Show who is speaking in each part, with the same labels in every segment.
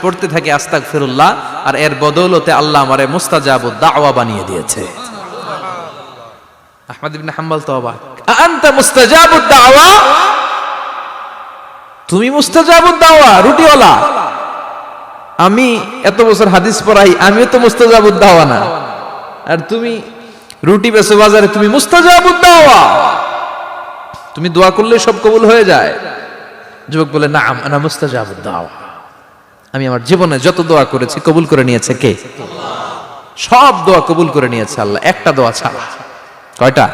Speaker 1: পড়তে থাকি আস্তাগফিরুল্লাহ, আর এর বদৌলতে আল্লাহ আমারে মুস্তাজাবুদ দাওয়া বানিয়ে দিয়েছে। আহমদ ইবনে হাম্বল তো অবাক, আনতা মুস্তাজাবুদ দাওয়া, তুমি মুস্তাজাবুদ দাওয়া, রুটিওয়ালা। আমি এত বছর হাদিস পড়াই, আমিও তো মুস্তাজাবুদ দাওয়া না, আর তুমি রুটি বেচো বাজারে, তুমি মুস্তাজাবুদ দাওয়া, তুমি দোয়া করলে সব কবুল হয়ে যায়। যুবক বলে, নাম আনা মুস্তাজাবুদ দাওয়া, আমি আমার জীবনে যত দোয়া করেছি কবুল করে নিয়েছে কে? সব দোয়া কবুল করে নিয়েছে আল্লাহ, একটা দোয়া ছাড়া। কয়টা?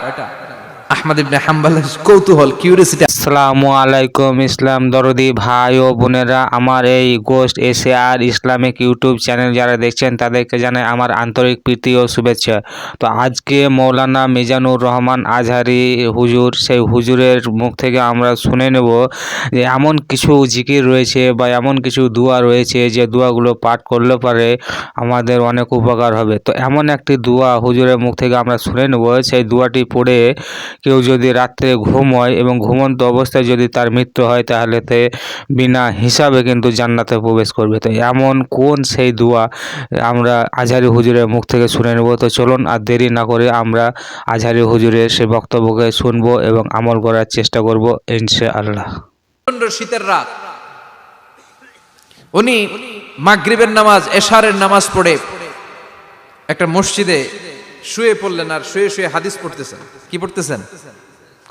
Speaker 1: আহমদ ইবনে হাম্বলের কৌতূহল, কিউরিওসিটি।
Speaker 2: আসসালামু আলাইকুম ইসলাম দরদি ভাই ও বোনেরা, আমার এই গোস্ট এশিয়ার ইসলামিক ইউটিউব চ্যানেল যারা দেখছেন তাদেরকে জানাই আমার আন্তরিক প্রীতি ও শুভেচ্ছা। তো আজকে মৌলানা মিজানুর রহমান আজহারি হুজুর, সেই হুজুরের মুখ থেকে আমরা শুনে নেব যে এমন কিছু জিকির রয়েছে বা এমন কিছু দোয়া রয়েছে যে দোয়াগুলো পাঠ করলে পরে আমাদের অনেক উপকার হবে। তো এমন একটি দোয়া হুজুরের মুখ থেকে আমরা শুনে নেব, সেই দোয়াটি পড়ে কেউ যদি রাত্রে ঘুম হয় এবং ঘুমন্ত অবস্থায় যদি তার মৃত্যু হয়, তাহলে তে বিনা হিসাবে কিন্তু জান্নাতে প্রবেশ করবে। তো এমন কোন সেই দোয়া আমরা আজহারি হুজুরের মুখ থেকে শুনে নেব। তো চলুন আর দেরি না করে আমরা আজহারি হুজুরের সেই বক্তব্যকে শুনবো এবং আমল করার চেষ্টা করব ইনশাআল্লাহ।
Speaker 1: শীতের রাত, উনি মাগরিবের নামাজ, এশারের নামাজ পড়ে একটা মসজিদে শুয়ে পড়লেন, আর শুয়ে শুয়ে হাদিস পড়তেছেন। কি পড়তেছেন?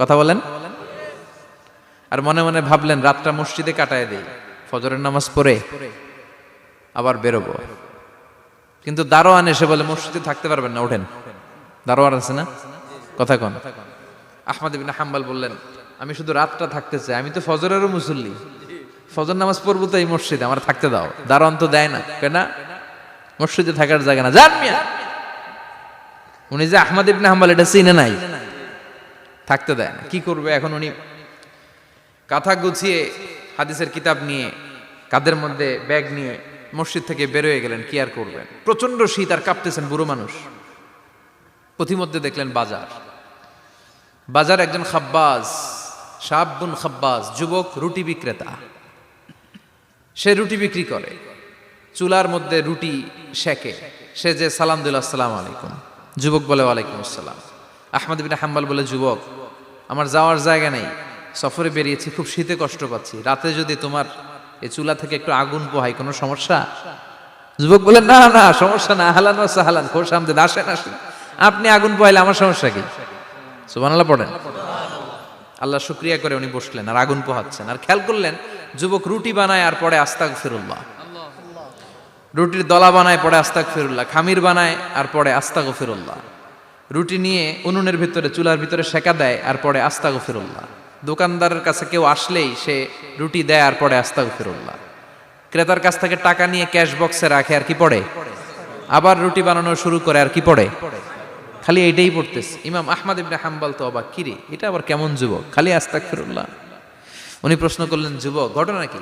Speaker 1: কথা বলেন। আর মনে মনে ভাবলেন, রাতটা মসজিদে কাটায় দেই, ফজরের নামাজ পড়ে আবার বেরোবো। কিন্তু দারোয়ান এসে বলে, মসজিদে থাকতে পারবেন না, ওঠেন। দারোয়ান আছে না? কথা কন। আহমদ ইবনে হাম্বল বললেন, আমি শুধু রাতটা থাকতে চাই, আমি তো ফজরেরও মুসল্লি, ফজর নামাজ পড়বো তো এই মসজিদে, আমার থাকতে দাও। দারোয়ান তো দেয় না, কেন? মসজিদে থাকার জায়গা না, জান মিয়া। উনি যে আহমদ ইবনে হাম্বল এটা চিনে নাই, থাকতে দেয় না। কি করবে এখন? উনি কাঁথা গুছিয়ে হাদিসের কিতাব নিয়ে, কাঁধের মধ্যে ব্যাগ নিয়ে মসজিদ থেকে বেরোয় গেলেন। কি আর করবেন, প্রচন্ড শীত, আর কাঁপতেছেন, বুড়ো মানুষ। পথিমধ্যে দেখলেন বাজার। বাজার একজন খাব্বাজ, শাবুন খাব্বাজ, যুবক রুটি বিক্রেতা। সে রুটি বিক্রি করে, চুলার মধ্যে রুটি সেকে। সে যে সালাম দিল, আসসালামু আলাইকুম। যুবক বলে, ওয়ালাইকুম আসসালাম। আহমদ ইবনে হাম্বল বলে, যুবক, আমার যাওয়ার জায়গা নেই, সফরে বেরিয়েছি, খুব শীতে কষ্ট পাচ্ছি, রাতে যদি তোমার এই চুলা থেকে একটু আগুন পোহাই, কোনো সমস্যা? যুবক বলে, না না, সমস্যা না, আহলান ওয়া সাহলান, খোশ আমদেদ, আসেন আসেন, আপনি আগুন পোহাইলে আমার সমস্যা কি? সুবহানাল্লাহ পড়েন। আল্লাহ শুকরিয়া করে উনি বসলেন আর আগুন পোহাচ্ছেন। আর খেয়াল করলেন, যুবক রুটি বানায় আর পড়ে আস্তাগফিরুল্লাহ, রুটির দলা বানায় পড়ে আস্তাগফিরুল্লাহ, খামির বানায় আর পড়ে আস্তাগফিরুল্লাহ, রুটি নিয়ে উনুনের ভিতরে, চুলার ভিতরে সেকা দেয় আর পড়ে আস্তাগফিরুল্লাহ। দোকানদারের কাছে কেউ আসলেই সে রুটি দেয় আর পড়ে আস্তাগফিরুল্লাহ। ক্রেতার কাছ থেকে টাকা নিয়ে ক্যাশ বক্সে রাখে আর কি পড়ে? আবার রুটি বানানো শুরু করে আর কি পড়ে? খালি এইটাই পড়তেছে। ইমাম আহমদ ইবনে হাম্বল তো অবাক, কিরে এটা আবার কেমন যুবক, খালি আস্তাগফিরুল্লাহ। উনি প্রশ্ন করলেন, যুবক, ঘটনা কি?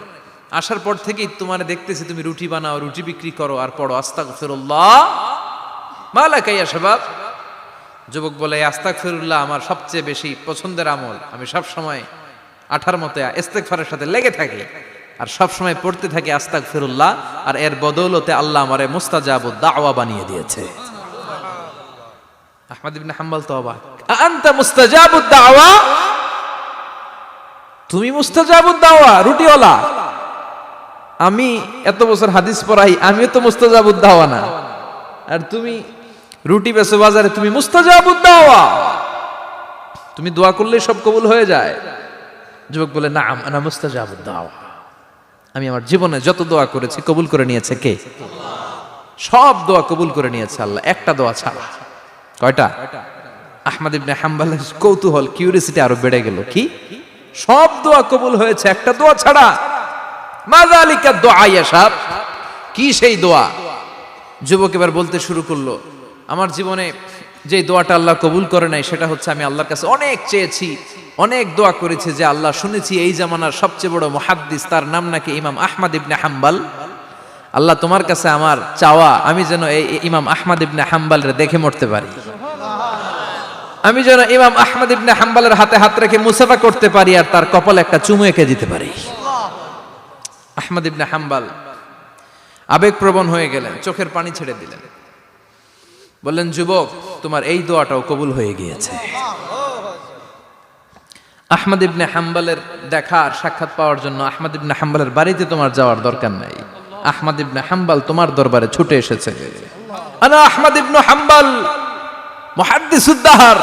Speaker 1: আসার পর থেকেই তোমার দেখতেছি তুমি রুটি বানাও, রুটি বিক্রি করো আর পড়ো আস্তাগফিরুল্লাহ, মালাকা ইয়া শাবাব। যুবক বলে, আস্তাগফিরুল্লাহ আমার সবচেয়ে বেশি পছন্দের আমল, আমি সব সময় আঠার মতো ইস্তেগফারের সাথে লেগে থাকি আর সব সময় পড়তে থাকি আস্তাগফিরুল্লাহ, আর এর বদৌলতে আল্লাহ আমারে মুস্তাজাবুদ দাওয়া বানিয়ে দিয়েছে। আহমদ ইবনে হাম্বল তো অবাক, আনতা মুস্তাজাবুদ দাওয়া, তুমি মুস্তাজাবুদ দাওয়া, রুটিওয়ালা। আমি এত বছর হাদিস পড়াই, আমিও তো মুস্তাজাবুদ দাওয়া না, আর তুমি রুটি বেচো বাজারে, তুমি মুস্তাজাবুদ দাওয়া, তুমি দোয়া করলে সব কবুল হয়ে যায়। যুবক বলে, নাম আনা মুস্তাজাবুদ দাওয়া, আমি আমার জীবনে যত দোয়া করেছি কবুল করে নিয়েছে কে? সব দোয়া কবুল করে নিয়েছে আল্লাহ, একটা দোয়া ছাড়া। কয়টা? আহমদ ইবনে হাম্বলের কৌতূহল, কিউরিওসিটি আরো বেড়ে গেল। কি? সব দোয়া কবুল হয়েছে, একটা দোয়া ছাড়া। মাযালিকা দুআ ইয়া শাব, কি সেই দোয়া? যুবক এবার বলতে শুরু করলো, আমার জীবনে যে দোয়াটা আল্লাহ কবুল করে নাই, সেটা হচ্ছে আমি আল্লাহর কাছে অনেক চেয়েছি, অনেক দোয়া করেছি, যে আল্লাহ শুনেছি এই জামানার সবচেয়ে বড় মুহাদ্দিস, তার নাম নাকি ইমাম আহমদ ইবনে হাম্বল। আল্লাহ তোমার কাছে আমার চাওয়া, আমি যেন এই ইমাম আহমদ ইবনে হাম্বলরে দেখে মরতে পারি, আমি যেন ইমাম আহমদ ইবনে হাম্বলের হাতে হাত রেখে মুসাফা করতে পারি আর তার কপালে একটা চুমু এঁকে দিতে পারি। আহমদ ইবনে হাম্বল আবেগপ্রবণ হয়ে গেলেন, চোখের পানি ছেড়ে দিলেন, বললেন, যুবক, তোমার এই দোয়াটাও কবুল হয়ে গিয়েছে। আহমদ ইবনে হাম্বলের দেখার সাক্ষাৎ পাওয়ার জন্য আহমদ ইবনে হাম্বলের বাড়িতে তোমার যাওয়ার দরকার নাই। আহমদ ইবনে হাম্বল তোমার দরবারে ছুটে এসেছে। আনা আহমদ ইবনে হাম্বল মুহাদ্দিসুদ দাহর,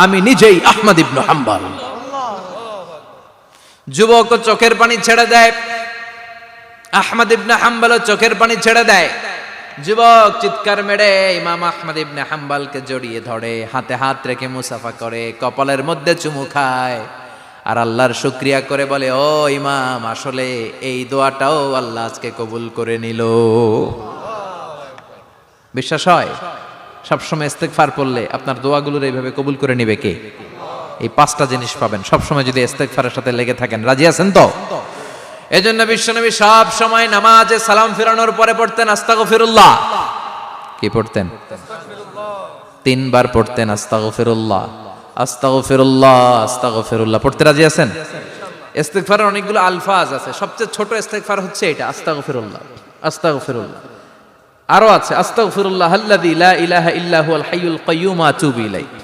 Speaker 1: আমি নিজেই আহমদ ইবনে হাম্বল। যুবক চোখের পানি ছেড়ে দেয়, আহমদ ইবনে হাম্বল চোখের পানি ছেড়ে দেয়। যুবক চিৎকার মেরে ইমাম আহমদ ইবনে হাম্বলকে জড়িয়ে ধরে, হাতে হাত রেখে মুসাফা করে, কপালের মধ্যে চুমু খায় আর আল্লাহর শুকরিয়া করে বলে, ও ইমাম, আসলে এই দোয়াটাও আল্লাহ আজকে কবুল করে নিল। বিশ্বাস হয়? সবসময় ইস্তেগফার পড়লে আপনার দোয়াগুলোর এইভাবে কবুল করে নিবে কে? এই 5টা জিনিস পাবেন সবসময় যদি ইস্তেগফারের সাথে লেগে থাকেন। রাজি আছেন তো? এজন্য বিশ্বনবী সব সময় নামাজে সালাম ফিরানোর পরে পড়তেন আস্তাগফিরুল্লাহ। কি পড়তেন? 3 বার পড়তেন আস্তাগফিরুল্লাহ, আস্তাগফিরুল্লাহ, আস্তাগফিরুল্লাহ। পড়তে রাজি আছেন? ইস্তেগফারের অনেকগুলো আলফাজ আছে, সবচেয়ে ছোট ইস্তেগফার হচ্ছে এটা, আস্তাগফিরুল্লাহ, আস্তাগফিরুল্লাহ। আরো আছে আস্তাগফিরুল্লাহ আল্লাযী লা ইলাহা ইল্লা হুয়াল হাইয়ুল কাইয়্যুম ওয়া আতুবু ইলাইহি।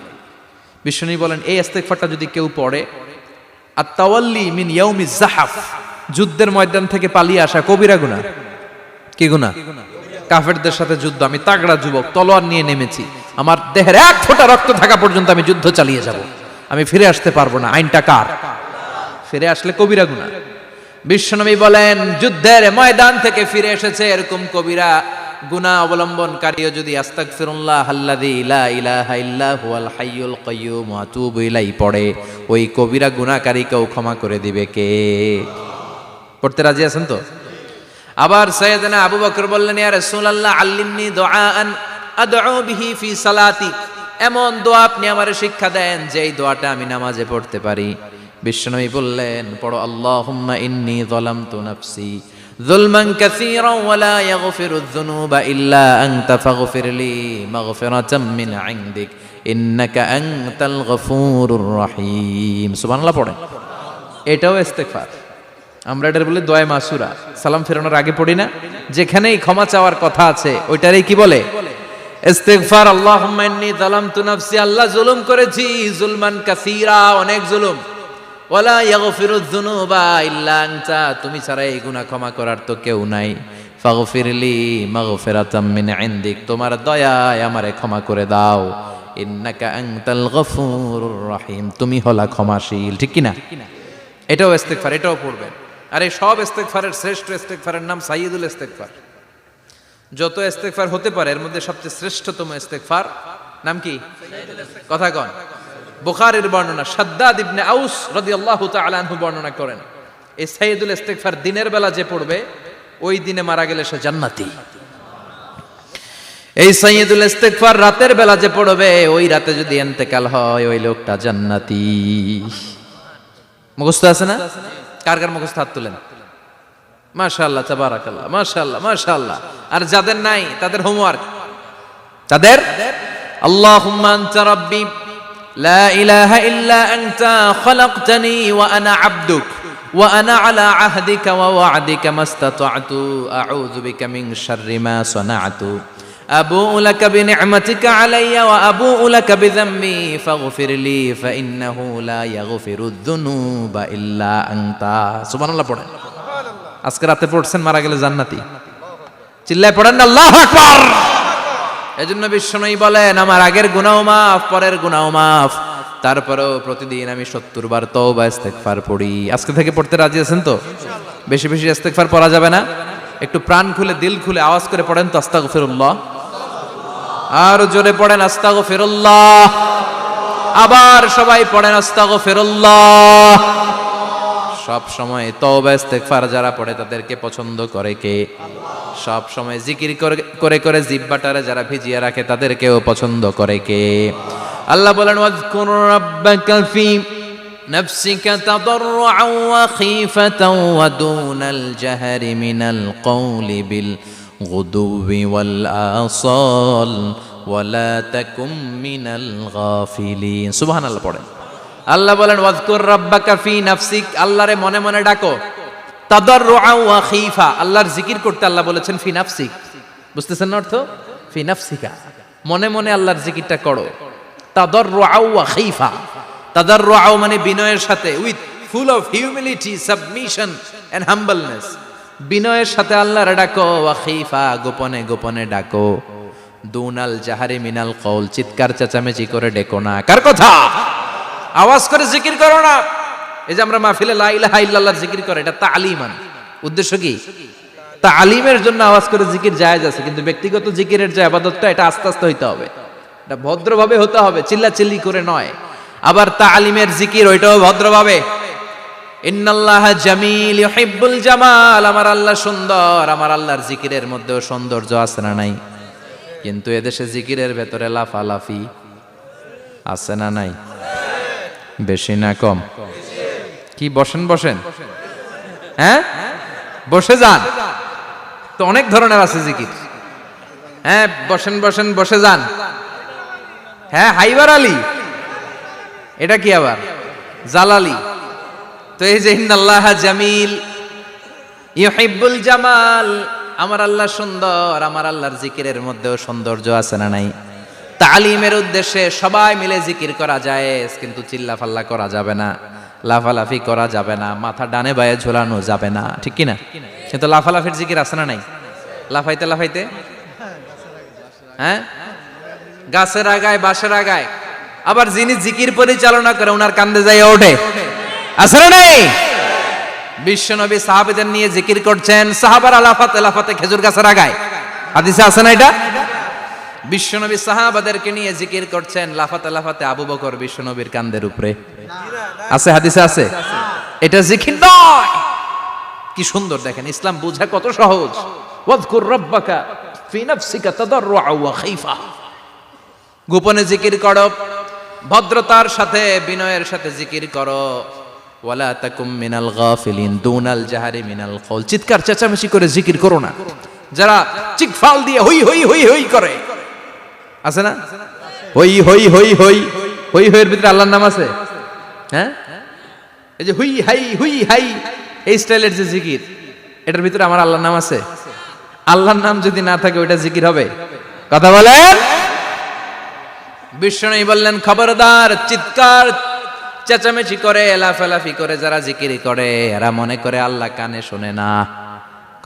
Speaker 1: বিশ্বনবী বলেন, এই ইস্তেগফারটা যদি কেউ পড়ে, আত-তাওয়াল্লি মিন ইয়াউমিজ যাহাফ, যুদ্ধের ময়দান থেকে পালিয়ে আসা কবিরা গুনাহ। কি গুনাহ? কাফেরদের সাথে যুদ্ধ। আমি তাগড়া যুবক, তলোয়ার নিয়ে নেমেছি, আমার দেহের 1 ফোঁটা রক্ত থাকা পর্যন্ত আমি যুদ্ধ চালিয়ে যাব, আমি ফিরে আসতে পারবো না। আইনটা কার? ফিরে আসলে কবিরা গুনাহ। বিশ্বনবী বলেন, যুদ্ধের ময়দান থেকে ফিরে এসেছে এরকম কবিরা গুনাহ অবলম্বনকারীও যদি আস্তাগফিরুল্লাহ আল্লাযী লা ইলাহা ইল্লা হুয়াল হাইয়ুল কাইয়্যুম ওয়া আতুবু ইলাইহি পড়ে, ওই কবিরা গুনাহকারীকেও ক্ষমা করে দিবে কে? পড়তে রাজি আছেন তো? আবার সাইয়েদনা আবু বকর বললেন, ইয়া রাসূলুল্লাহ আল্লিমনি দুআআন আদউ বিহি ফি সালাতি, এমন দোয়া আপনি আমারে শিক্ষা দেন যে এই দোয়াটা আমি নামাজে পড়তে পারি। বিশ্বনবী বললেন, পড়ো আল্লাহুম্মা ইন্নী যালামতু নাফসি যুলমান কাসীরান ওয়া লা ইয়াগফিরুয যুনুবা ইল্লা আনতা ফাগফিরলি মাগফিরাতাম মিন ইনদিক ইন্নাকা আনতাল গফুরুর রহিম। সুবহানাল্লাহ পড়েন। এটাও ইস্তেগফার। আমরা এটার বলি দোয়া মাসুরা, সালাম ফেরানোর আগে পড়ি না? যেখানেই ক্ষমা চাওয়ার কথা আছে ওইটারই কি বলে? ইস্তেগফার। আল্লাহুম্মা ইন্নী যালামতু নাফসি, আল্লাহ জুলুম করেছি, যুলমান কাসীরা, অনেক জুলুম। ওয়ালা ইয়াগফিরুয যুনুবা ইল্লা আনতা, তুমি ছাড়া এই গুনাহ ক্ষমা করার তো কেউ নাই। ফাগফিরলি মাগফিরাতাম মিন ইনদিক, তোমার দয়ায় আমারে ক্ষমা করে দাও। ইন্নাকা আনতাল গফুরুর রহিম, তুমি হলা ক্ষমাশীল। ঠিক কি না? এটাও ইস্তেগফার, এটাও পড়বেন। আর এই সব ইস্তেগফারের শ্রেষ্ঠ ইস্তেগফারের নাম সাইয়্যিদুল ইস্তেগফার। যত ইস্তেগফার হতে পারে এর মধ্যে সবচেয়ে শ্রেষ্ঠতম ইস্তেগফার নাম কি? কথা কন। বুখারীর বর্ণনা, শাদ্দাদ ইবনে আউস রাদিয়াল্লাহু তাআলা আনহু বর্ণনা করেন, এই সাইয়্যিদুল ইস্তেগফার দিনের বেলা যে পড়বে ওই দিনে মারা গেলে সে জান্নাতি। এই সাইয়্যিদুল ইস্তেগফার রাতের বেলা যে পড়বে ওই রাতে যদি ইন্তেকাল হয় ওই লোকটা জান্নাতি। মুখস্থ আছে না? কার কার মুখস্থ হাত তুলেন। মাশাআল্লাহ, তাবারাকাল্লাহ, মাশাআল্লাহ, মাশাআল্লাহ। আর যাদের নাই তাদের হোমওয়ার্ক, তাদের আল্লাহুম্মা আনতা রাব্বি লা ইলাহা ইল্লা আনতা খালাকতানি ওয়া আনা আবদুক ওয়া আনা আলা আহদিকা ওয়া ওয়া'দিকা মাস্তাতা'তু আউযু বিকা মিন শাররি মা সানা'তু আবুউ লাকা বিনি'মাতিকা আলাইয়া ওয়া আবুউ লাকা বিযামবি ফাগফিরলি ফাইন্নাহু লা ইয়াগফিরুয যুনুবা ইল্লা আনতা। সুবহানাল্লাহ পড়েন। আজকে রাতে পড়ছেন, মারা গেলে জান্নাতি। চিল্লায় পড়েন না আল্লাহু আকবার। এজন্য বিশ্বনবী বলেন, আমার আগের গুনাহ মাফ, পরের গুনাহ মাফ, তারপরেও প্রতিদিন আমি 70 বার তওবা ইস্তেগফার পড়ি। আজকে থেকে পড়তে রাজি আছেন তো? বেশি বেশি ইস্তেগফার পড়া যাবে না? একটু প্রাণ খুলে দিল খুলে আওয়াজ করে পড়েন তো আস্তাগফিরুল্লাহ। আর জোরে পড়েন আস্তাগফিরুল্লাহ। আবার সবাই পড়েন আস্তাগফিরুল্লাহ। সব সময় তওবা ইস্তেগফার যারা পড়ে তাদেরকে পছন্দ করে কে? সব সময় জিকির করে করে জিহ্বাটারে যারা ভিজিয়ে রাখে তাদেরকেও পছন্দ করে কে? আল্লাহ বলেন, ওয়াজকুর রাব্বাকা ফি নাফসিকা তাদাররুআন ওয়া খীফাতান ওয়া দুনাল জাহরি মিনাল কওলি বিল গুদুবি ওয়াল আসাল ওয়া লা তাকুম মিনাল গাফিলিন। সুবহানাল্লাহ পড়েন। আল্লাহ বলেন, ওয়াজকুর রাব্বাকা ফি নাফসিক, আল্লাহরে মনে মনে ডাকো, তাদাররুআ ওয়া খীফা, আল্লাহর জিকির করতে আল্লাহ বলেছেন ফি নাফসিক। বুঝতেছেন না অর্থ? ফি নাফসিকা, মনে মনে আল্লাহর জিকিরটা করো। তাদাররুআ ওয়া খীফা, তাদাররুআ মানে বিনয়ের সাথে, with full of humility, submission and humbleness, বিনয়ের সাথে আল্লাহর ডাকো। ওয়া খীফা, গোপনে গোপনে ডাকো। দুনাল জাহারি মিনাল কওল, চিৎকার চেঁচামেচি করে ডেকো না। কার কথা? আওয়াজ করে জিকির করো না। এই যে আমরা মাহফিলে লা ইলাহা ইল্লাল্লাহ জিকির করে, এটা তালিমান। উদ্দেশ্য কি? তালিমের জন্য আওয়াজ করে জিকির জায়েজ আছে, কিন্তু ব্যক্তিগত জিকিরের যে ইবাদতটা, এটা আস্তে আস্তে হইতে হবে, এটা ভদ্রভাবে হতে হবে, চিল্লাচিল্লি করে নয়। আবার তালিমের জিকির ওইটাও ভদ্রভাবে। ইন্নাল্লাহা জামিল ইউহিব্বুল জামাল, আমার আল্লাহ সুন্দর, আমার আল্লাহর জিকিরের মধ্যেও সৌন্দর্য আছে না নাই? কিন্তু এদেশে জিকিরের ভেতরে লাফালাফি আছে না নাই? বেশি না কম? কি বসেন বসেন, হ্যাঁ বসে যান তো, অনেক ধরনের আছে জিকির। হ্যাঁ বসেন বসেন, বসে যান। হ্যাঁ হাইবার আলী, এটা কি আবার জালালি? তো এই যে ইন্নাল্লাহা জামিল ইউহিব্বুল জামাল, আমার আল্লাহ সুন্দর, আমার আল্লাহর জিকিরের মধ্যেও সৌন্দর্য আছে না নাই? তালিমের উদ্দেশ্যে সবাই মিলে জিকির করা যায়, কিন্তু চিল্লাফাল্লা করা যাবে না, লাফালাফি করা যাবে না, মাথা ডানে বায়ে ঝোলানো যাবে না, ঠিক কি না? কিন্তু লাফালাফির জিকির আছে না নাই? লাফাইতে লাফাইতে, হ্যাঁ গাছের আগায় বাঁশের আগায়। আবার যিনি জিকির পরিচালনা করে ওনার কান্দে যাই ওঠে, আছে না নাই? বিশ্বনবী সাহাবীদের নিয়ে জিকির করছেন, সাহাবারা লাফাতে লাফাতে খেজুর গাছের আগায়, হাদিসে আছে না এটা? বিশ্বনবী সাহাবাদেরকে নিয়ে জিকির করছেন, লাফাতে লাফাতে আবু বকর বিশ্বনবীর কান্দের উপরে, আছে হাদিসে আছে। এটা জিকির নয়। কি সুন্দর দেখেন, ইসলাম বুঝা কত সহজ। ওয়াজকুর রাব্বাকা ফি নাফসিকা তাদাররুআ ওয়া খীফা, গোপনে জিকির করো, ভদ্রতার সাথে বিনয়ের সাথে জিকির করো। ওয়ালা তাকুম মিনাল গাফিলিন দুনাল জাহারি মিনাল কওল, চিৎকার চেঁচামেচি করে জিকির করো না। যারা চিকফাল দিয়ে হই হই হই হই করে, আছে না? হই হই হই হই হই হইয়ের ভিতরে আল্লাহর নাম আছে। হ্যাঁ এই যে হুই হাই এই স্টাইলের যে জিকির, এটার ভিতরে আমার আল্লাহর নাম আছে? আল্লাহর নাম যদি না থাকে ওইটা জিকির হবে? কথা বলেন। বিশ্বনবী বললেন, খবরদার, চিৎকার চেঁচামেচি করে লাফালাফি করে যারা জিকির করে, এরা মনে করে আল্লাহ কানে শোনে না।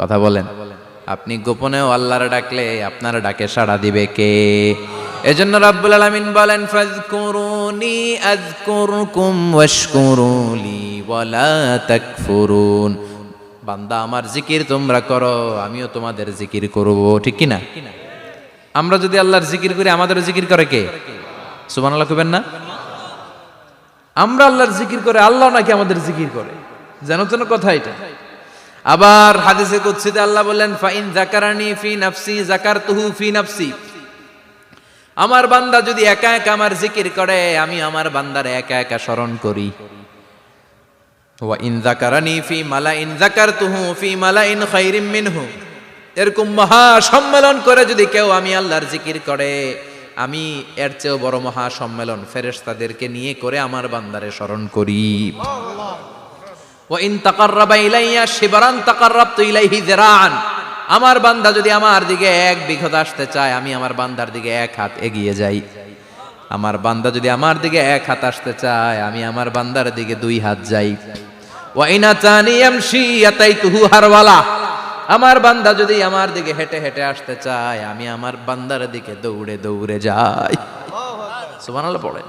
Speaker 1: কথা বলেন। আপনি গোপনেও আল্লাহর ডাকলে আপনার ডাকে সাড়া দিবে কে? এজন্য রাব্বুল আলামিন বলেন, ফাযকুরুনি আযকুরকুম ওয়াশকুরুলি ওয়ালা তাকফুরুন। বান্দা আমার জিকির তোমরা করো, আমিও তোমাদের জিকির করব, ঠিক কি না? আমরা যদি আল্লাহর জিকির করি, আমাদেরও জিকির করে কে? সুবহানাল্লাহ কইবেন না? আমরা আল্লাহর জিকির করে, আল্লাহ নাকি আমাদের জিকির করে, জানো তো না কথা এটা। আবার হাদিসে কুদসিতে আল্লাহ বললেন, ফাইন যাকারানি ফি নাফসি যাকারতুহু ফি নাফসি, আমার বান্দা যদি একা একা আমার জিকির করে, আমি আমার বান্দার একা একা স্মরণ করি। ওয়া ইন যাকারানি ফি মালাইন যাকারতুহু ফি মালাইন খায়রিম মিনহু, এরকম মহা সম্মেলন করে যদি কেউ আমি আল্লাহর জিকির করে, আমি এর চেয়েও বড় মহা সম্মেলন ফেরেশতাদেরকে নিয়ে করে আমার বান্দারে স্মরণ করি। ওয়া ইন তাকাররাবা ইলাইয়া শিবরান তাকাররাবতু ইলাইহি যিরাআন, আমার বান্দা যদি আমার দিকে এক বিঘত আসতে চায়, আমি আমার বান্দার দিকে এক হাত এগিয়ে যাই। আমার বান্দা যদি আমার দিকে এক হাত আসতে চায়, আমি আমার বান্দার দিকে দুই হাত যাই। ওয়া ইন আতানি ইয়ামশি আতাইতুহু হারওয়ালা, আমার বান্দা যদি আমার দিকে হেঁটে হেঁটে আসতে চায়, আমি আমার বান্দার দিকে দৌড়ে দৌড়ে যাই। সুবহানাল্লাহ পড়েন।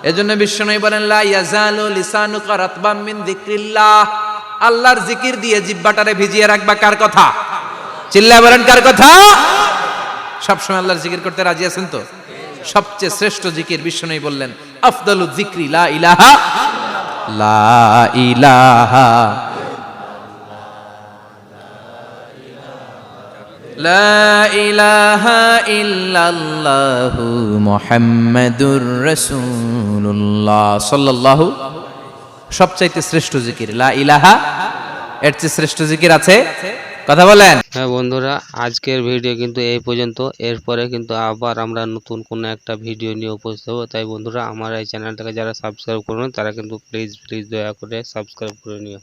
Speaker 1: এজন্য বিশ্বনবী বলেন, লা ইয়াজালু লিসানুকা রাতবাম মিন যিকরিল্লাহ, আল্লাহর জিকির দিয়ে জিহ্বাটারে ভিজিয়ে রাখবা। কার কথা? চিল্লায় বলেন, কার কথা? সবসময় আল্লাহর জিকির করতে রাজি আছেন তো? সবচেয়ে শ্রেষ্ঠ জিকির বিশ্বনবী বললেন, আফদালু যিকরি লা ইলাহা লা ইলাহা লা ইলাহা ইল্লাল্লাহু মুহাম্মাদুর রাসূলুল্লাহ সাল্লাল্লাহু, সবচাইতে শ্রেষ্ঠ জিকির লা ইলাহা, এর চেয়ে শ্রেষ্ঠ জিকির আছে? কথা বলেন।
Speaker 2: হ্যাঁ বন্ধুরা, আজকের ভিডিও কিন্তু এই পর্যন্ত। এরপরে কিন্তু আবার আমরা নতুন কোনো একটা ভিডিও নিয়ে উপস্থিত হবো। তাই বন্ধুরা, আমার এই চ্যানেলটাকে যারা সাবস্ক্রাইব করবেন তারা কিন্তু প্লিজ দয়া করে সাবস্ক্রাইব করে নিও।